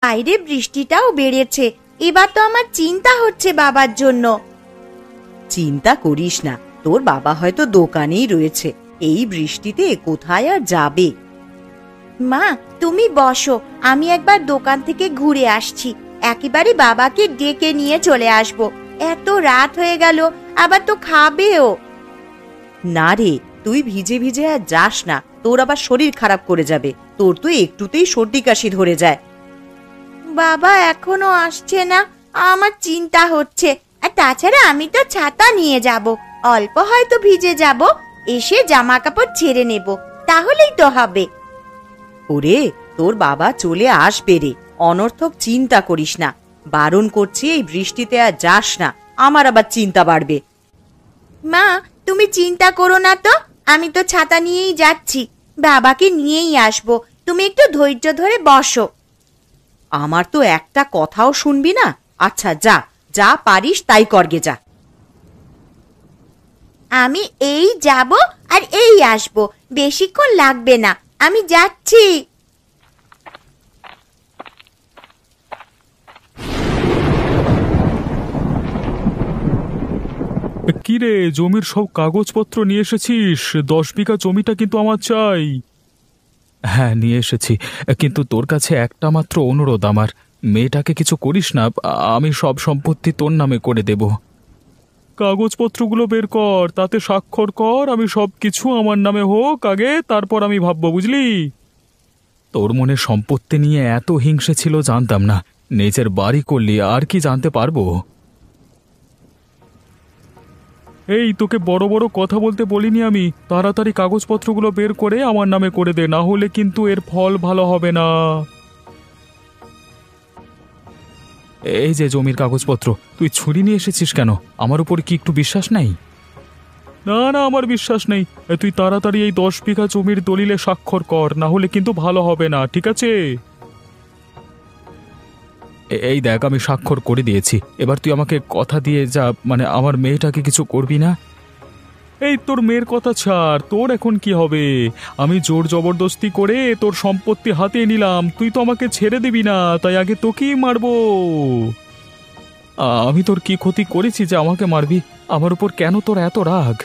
বাইরে বৃষ্টিটাও বেড়েছে, এবার তো আমার চিন্তা হচ্ছে বাবার জন্য। চিন্তা করিস না, তোর বাবা হয়তো দোকানেই রয়েছে, এই বৃষ্টিতে কোথায় আর যাবে। মা তুমি বসো, আমি একবার দোকান থেকে ঘুরে আসছি, একেবারে বাবাকে ডেকে নিয়ে চলে আসবো। এত রাত হয়ে গেল, আবার তো খাবেও। না রে, তুই ভিজে ভিজে আর যাস না, তোর আবার শরীর খারাপ করে যাবে। তোর তো একটুতেই সর্দি কাশি ধরে যায়। বাবা এখনো আসছে না, আমার চিন্তা হচ্ছে। আর তাছাড়া আমি তো ছাতা নিয়ে যাব, অল্প হয়তো ভিজে যাব, এসে জামা কাপড় ছেড়ে নেব, তাহলেই তো হবে। ওরে, তোর বাবা চলে আসবে রে, অনর্থক চিন্তা করিস না। বারণ করছি, এই বৃষ্টিতে আর যাস না, আমার আবার চিন্তা বাড়বে। মা তুমি চিন্তা করো না তো, আমি তো ছাতা নিয়েই যাচ্ছি, বাবাকে নিয়েই আসবো, তুমি একটু ধৈর্য ধরে বসো। আমার তো একটা কথাও শুনবি না? আচ্ছা যা, যা পারিস তাই করগে যা। আমি এই যাব আর এই আসবো, বেশিক্ষণ লাগবে না, আমি যাচ্ছি। কি রে, জমির সব কাগজপত্র নিয়ে এসেছিস? 10 বিঘা জমিটা কিন্তু আমার চাই। হ্যাঁ নিয়ে এসেছি, কিন্তু তোর কাছে একটা মাত্র অনুরোধ আমার, মেয়েটাকে কিছু করিস না, আমি সব সম্পত্তি তোর নামে করে দেব। কাগজপত্রগুলো বের কর, তাতে স্বাক্ষর কর, আমি সব কিছু আমার নামে হোক আগে, তারপর আমি ভাববো, বুঝলি? তোর মনে সম্পত্তি নিয়ে এত হিংসে ছিল জানতাম না, নিজের বাড়ি করলি আর কি জানতে পারবো। এই তোকে বড় বড় কথা বলতে বলিনি আমি, তাড়াতাড়ি কাগজপত্রগুলো বের করে আমার নামে করে দে, না হলে কিন্তু এর ফল ভালো হবে না। এই যে জমির কাগজপত্র, তুই ছুরি নিয়ে এসেছিস কেন? আমার উপর কি একটু বিশ্বাস নাই? না না, আমার বিশ্বাস নেই। তুই তাড়াতাড়ি এই 10 বিঘা জমির দলিলে স্বাক্ষর কর, না হলে কিন্তু ভালো হবে না, ঠিক আছে? এই দেখ, আমি স্বাক্ষর করে দিয়েছি, এবার তুই আমাকে কথা দিয়ে যা, মানে আমার মেয়েটাকে কিছু করবি না। এই তোর মেয়ের কথা ছাড়, তোর এখন কি হবে? আমি জোর জবরদস্তি করে তোর সম্পত্তি হাতিয়ে নিলাম, তুই তো আমাকে ছেড়ে দিবি না, তাই আগে তোকেই মারবো। আমি তোর কি ক্ষতি করেছি যে আমাকে মারবি? আমার উপর কেন তোর এত রাগ?